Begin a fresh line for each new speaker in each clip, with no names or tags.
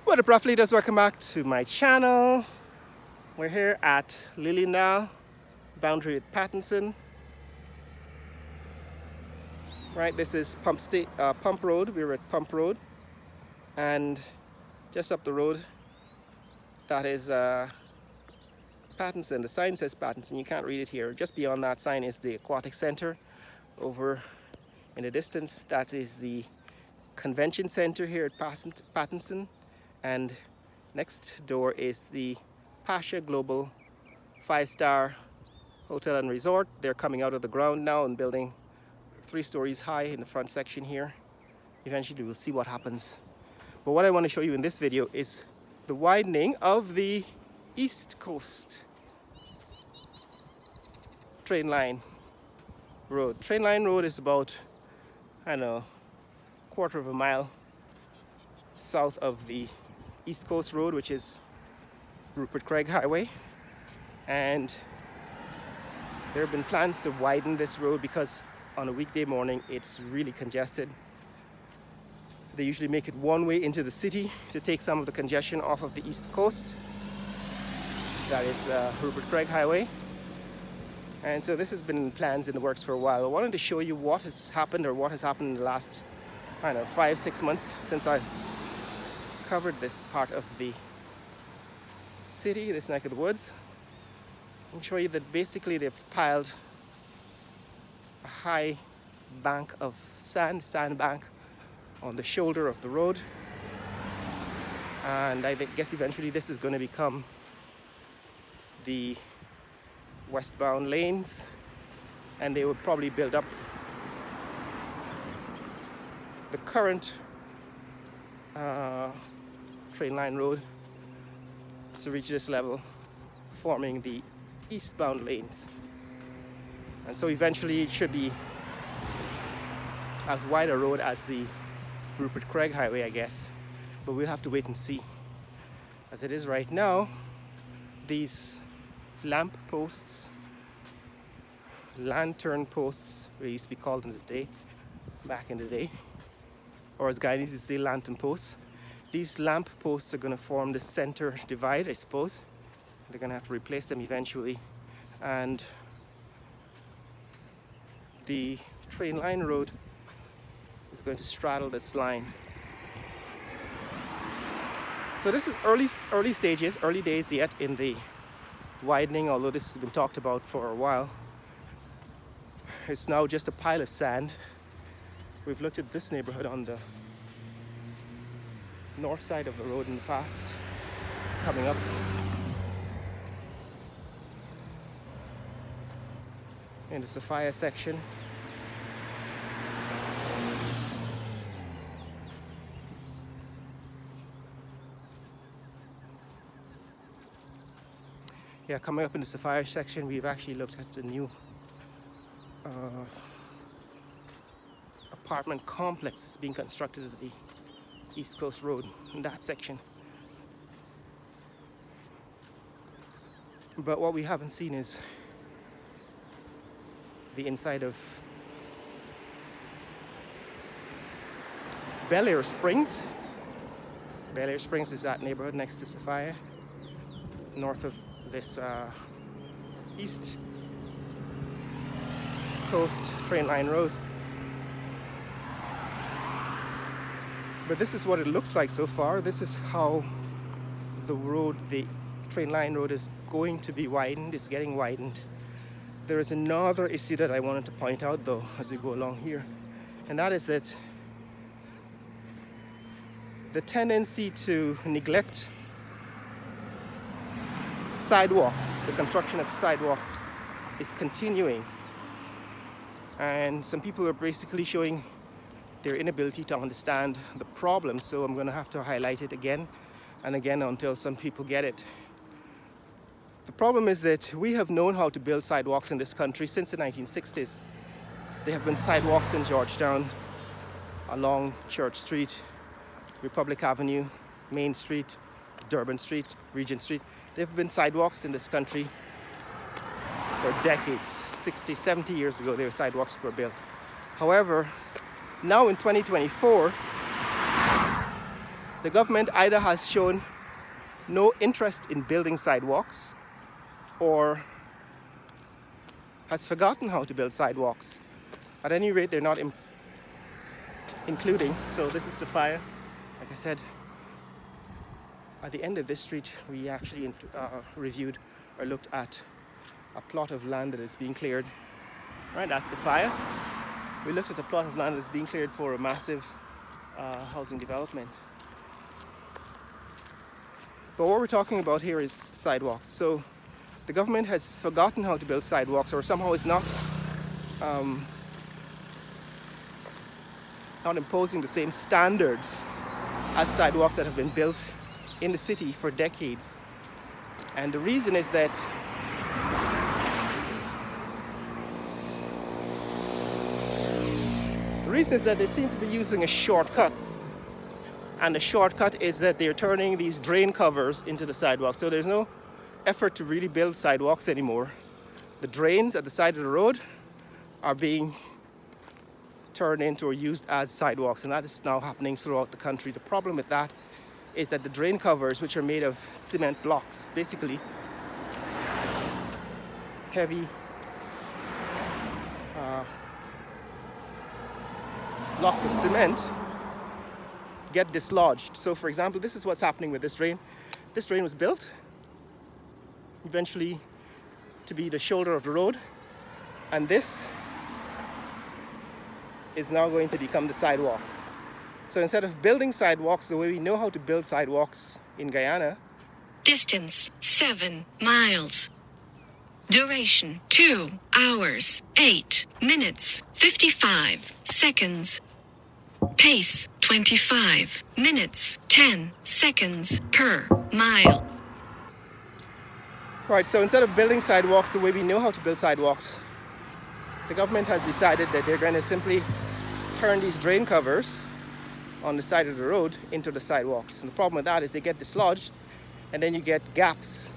What up, athletes? Welcome back to my channel. We're here at Lilliendale, boundary with Pattinson. Right, this is Pump Road. We're at Pump Road, and just up the road, that is Pattinson. The sign says Pattinson. You can't read it here. Just beyond that sign is the Aquatic Center. Over in the distance, that is the Convention Center here at Pattinson. And next door is the Pasha Global 5-star Hotel and Resort. They're coming out of the ground now and building 3 stories high in the front section here. Eventually we'll see what happens. But what I want to show you in this video is the widening of the East Coast train line road. Train line road is about, I don't know, quarter of a mile south of the East Coast Road, which is Rupert Craig Highway. And there have been plans to widen this road because on a weekday morning it's really congested. They usually make it one way into the city to take some of the congestion off of the East Coast. That is Rupert Craig Highway. And so this has been plans in the works for a while. I wanted to show you what has happened in the last, I don't know, 5-6 months since I've covered this part of the city, this neck of the woods, and show you that basically they've piled a high bank of sandbank on the shoulder of the road, and I guess eventually this is going to become the westbound lanes, and they would probably build up the current train line road to reach this level, forming the eastbound lanes. And so eventually it should be as wide a road as the Rupert Craig Highway, I guess, but we'll have to wait and see. As it is right now, these lamp posts, lantern posts, they used to be called back in the day, or as guys used to say, lantern posts. These lamp posts are going to form the center divide, I suppose. They're going to have to replace them eventually, and the train line road is going to straddle this line. So this is early stages, early days yet in the widening, although this has been talked about for a while. It's now just a pile of sand. We've looked at this neighborhood on the north side of the road in the past, coming up. In the Sophia section. Yeah, coming up in the Sophia section, we've actually looked at the new apartment complex that's being constructed at the East Coast Road in that section. But what we haven't seen is the inside of Bel Air Springs. Bel Air Springs is that neighborhood next to Sophia, north of this East Coast train line road. But this is what it looks like so far. This is how the train line road is going to be widened. It's getting widened. There is another issue that I wanted to point out though as we go along here, and that is that the tendency to neglect sidewalks, the construction of sidewalks, is continuing. And some people are basically showing their inability to understand the problem, so I'm going to have to highlight it again and again until some people get it. The problem is that we have known how to build sidewalks in this country since the 1960s. There have been sidewalks in Georgetown, along Church Street, Republic Avenue, Main Street, Durban Street, Regent Street. There have been sidewalks in this country for decades. 60, 70 years ago, their sidewalks were built. However, now in 2024, The government either has shown no interest in building sidewalks or has forgotten how to build sidewalks. At any rate, they're not including. So this is the fire. Like I said, at the end of this street, we actually reviewed or looked at a plot of land that is being cleared. Right, that's the fire. We looked at a plot of land that is being cleared for a massive housing development. But what we're talking about here is sidewalks. So the government has forgotten how to build sidewalks, or somehow is not imposing the same standards as sidewalks that have been built in the city for decades. And the reason is that they seem to be using a shortcut. And the shortcut is that they're turning these drain covers into the sidewalks. So there's no effort to really build sidewalks anymore. The drains at the side of the road are being turned into or used as sidewalks, and that is now happening throughout the country. The problem with that is that the drain covers, which are made of cement blocks, basically heavy blocks of cement, get dislodged. So for example, this is what's happening with this drain. This drain was built eventually to be the shoulder of the road, and this is now going to become the sidewalk. So instead of building sidewalks the way we know how to build sidewalks in Guyana,
distance 7 miles, duration 2 hours 8 minutes 55 seconds, pace 25 minutes 10 seconds per mile.
Right, so instead of building sidewalks the way we know how to build sidewalks, the government has decided that they're going to simply turn these drain covers on the side of the road into the sidewalks. And the problem with that is they get dislodged, and then you get gaps.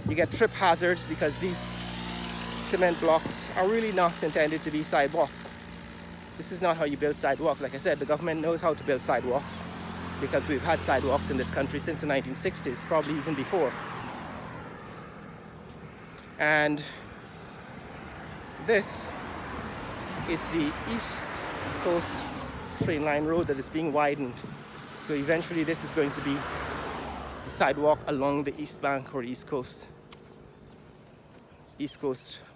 You get trip hazards because these cement blocks are really not intended to be sidewalk. This is not how you build sidewalks. Like I said, the government knows how to build sidewalks because we've had sidewalks in this country since the 1960s, probably even before. And this is the East Coast train line road that is being widened. So eventually this is going to be the sidewalk along the East Bank or East Coast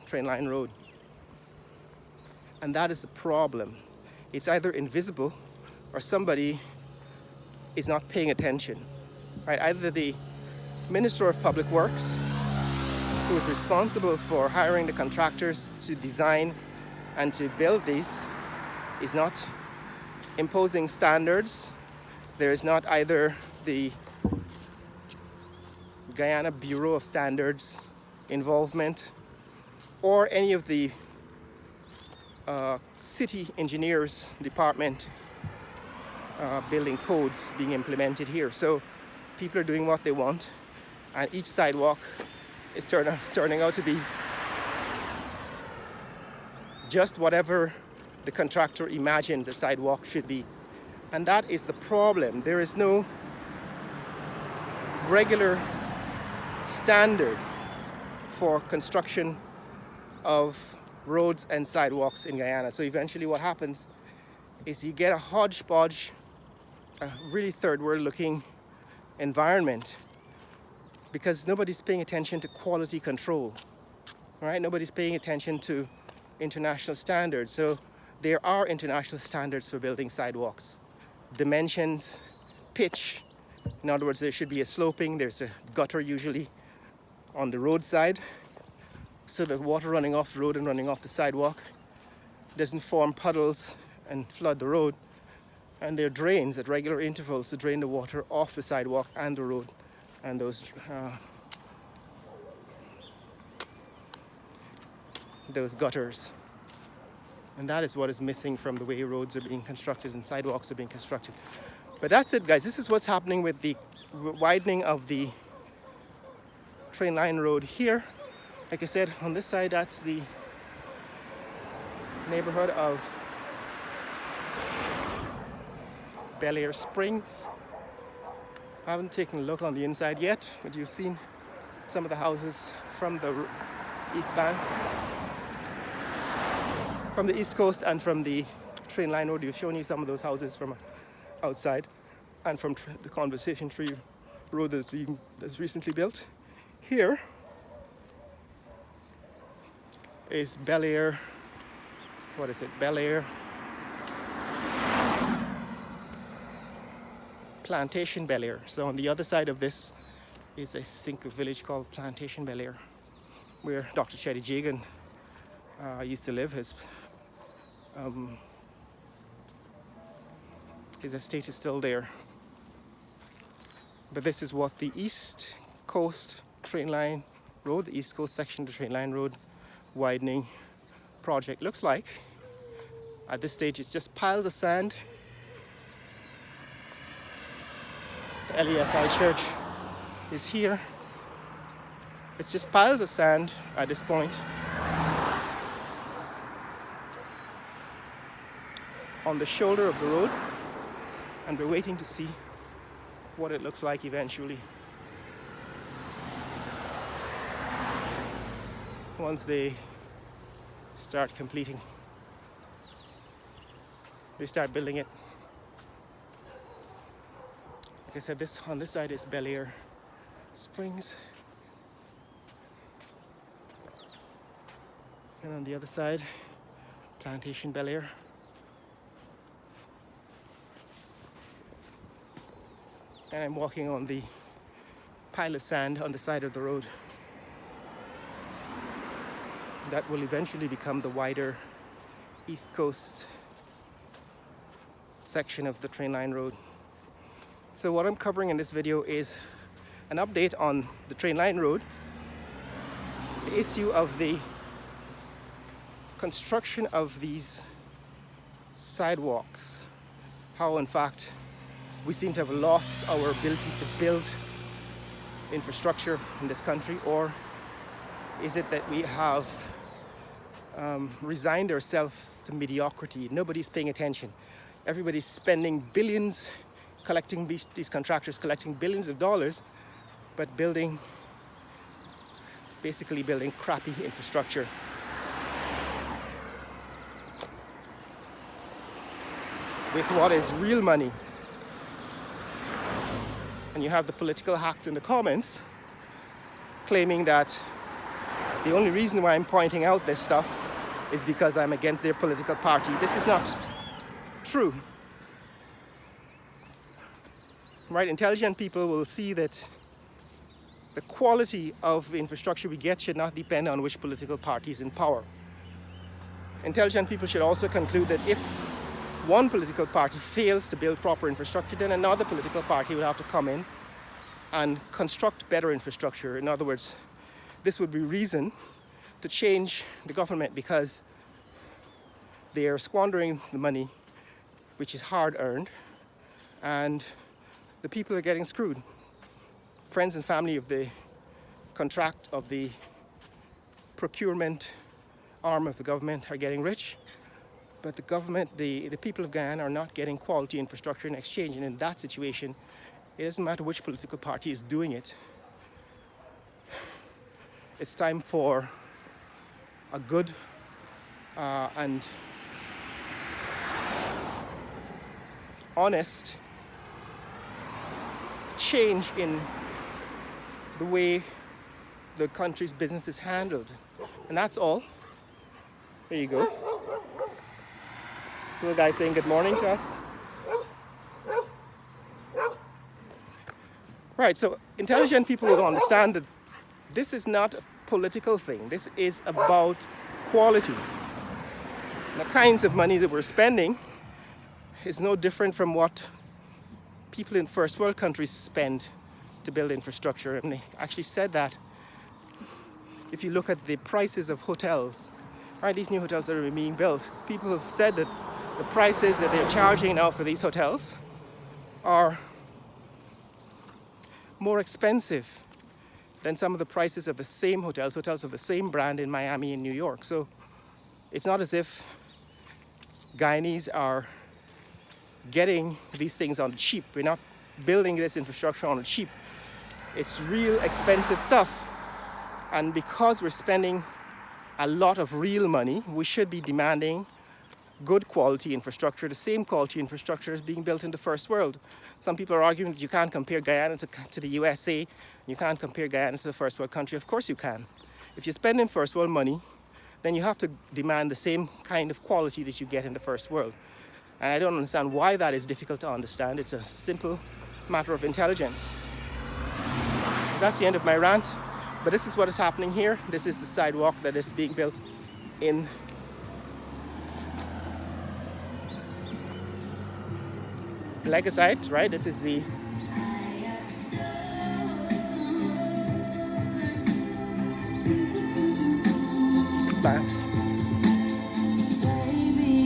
train line road. And that is the problem. It's either invisible or somebody is not paying attention. Right? Either the Minister of Public Works, who is responsible for hiring the contractors to design and to build these, is not imposing standards. There is not either the Guyana Bureau of Standards involvement or any of the city engineers department building codes being implemented here. So people are doing what they want, and each sidewalk is turning out to be just whatever the contractor imagines a sidewalk should be. And that is the problem. There is no regular standard for construction of roads and sidewalks in Guyana. So eventually what happens is you get a hodgepodge, a really third world looking environment, because nobody's paying attention to quality control, right? Nobody's paying attention to international standards. So there are international standards for building sidewalks. Dimensions, pitch. In other words, there should be a sloping, there's a gutter usually on the roadside, so that water running off the road and running off the sidewalk doesn't form puddles and flood the road. And there are drains at regular intervals to drain the water off the sidewalk and the road. And those gutters. And that is what is missing from the way roads are being constructed and sidewalks are being constructed. But that's it, guys. This is what's happening with the widening of the train line road here. Like I said, on this side, that's the neighborhood of Bel Air Springs. I haven't taken a look on the inside yet, but you've seen some of the houses from the east bank, from the east coast, and from the train line road. We've shown you some of those houses from outside, and from the Conversation Tree Road that's recently built. Here is Bel Air. What is it? Bel Air Plantation Bel Air. So on the other side of this is, I think, a village called Plantation Bel Air, where Dr. Chetty Jagan used to live. His estate is still there. But this is what the East Coast Train Line Road, the East Coast section of the Train Line Road widening project looks like. At this stage, it's just piles of sand. The LEFI church is here. It's just piles of sand at this point. On the shoulder of the road, and we're waiting to see what it looks like eventually. Once they start completing, they start building it. Like I said, on this side is Bel Air Springs, and on the other side, Plantation Bel Air. And I'm walking on the pile of sand on the side of the road that will eventually become the wider East Coast section of the train line road. So what I'm covering in this video is an update on the train line road, the issue of the construction of these sidewalks, how in fact we seem to have lost our ability to build infrastructure in this country, or is it that we have resigned ourselves to mediocrity? Nobody's paying attention. Everybody's spending billions, collecting these contractors collecting billions of dollars, but basically building crappy infrastructure. With what is real money. And you have the political hacks in the comments claiming that the only reason why I'm pointing out this stuff is because I'm against their political party. This is not true. Right? Intelligent people will see that the quality of the infrastructure we get should not depend on which political party is in power. Intelligent people should also conclude that if one political party fails to build proper infrastructure, then another political party will have to come in and construct better infrastructure. In other words, this would be reason to change the government because they are squandering the money, which is hard earned, and the people are getting screwed. Friends and family of the contract of the procurement arm of the government are getting rich, but the government, the people of Guyana are not getting quality infrastructure in exchange. And in that situation, it doesn't matter which political party is doing it. It's time for a good and honest change in the way the country's business is handled. And that's all. There you go. So the guy saying good morning to us. Right, so intelligent people will understand that this is not a political thing. This is about quality. The kinds of money that we're spending is no different from what people in first world countries spend to build infrastructure. And they actually said that if you look at the prices of hotels, right, these new hotels that are being built, people have said that the prices that they're charging now for these hotels are more expensive than some of the prices of the same hotels of the same brand in Miami and New York. So it's not as if Guyanese are getting these things on cheap. We're not building this infrastructure on the cheap. It's real expensive stuff. And because we're spending a lot of real money, we should be demanding good quality infrastructure, the same quality infrastructure as being built in the first world. Some people are arguing that you can't compare Guyana to the USA, you can't compare Guyana to the first world country. Of course you can. If you're spending first world money, then you have to demand the same kind of quality that you get in the first world. And I don't understand why that is difficult to understand. It's a simple matter of intelligence. That's the end of my rant, but this is what is happening here. This is the sidewalk that is being built in Legasite, right? This is the span.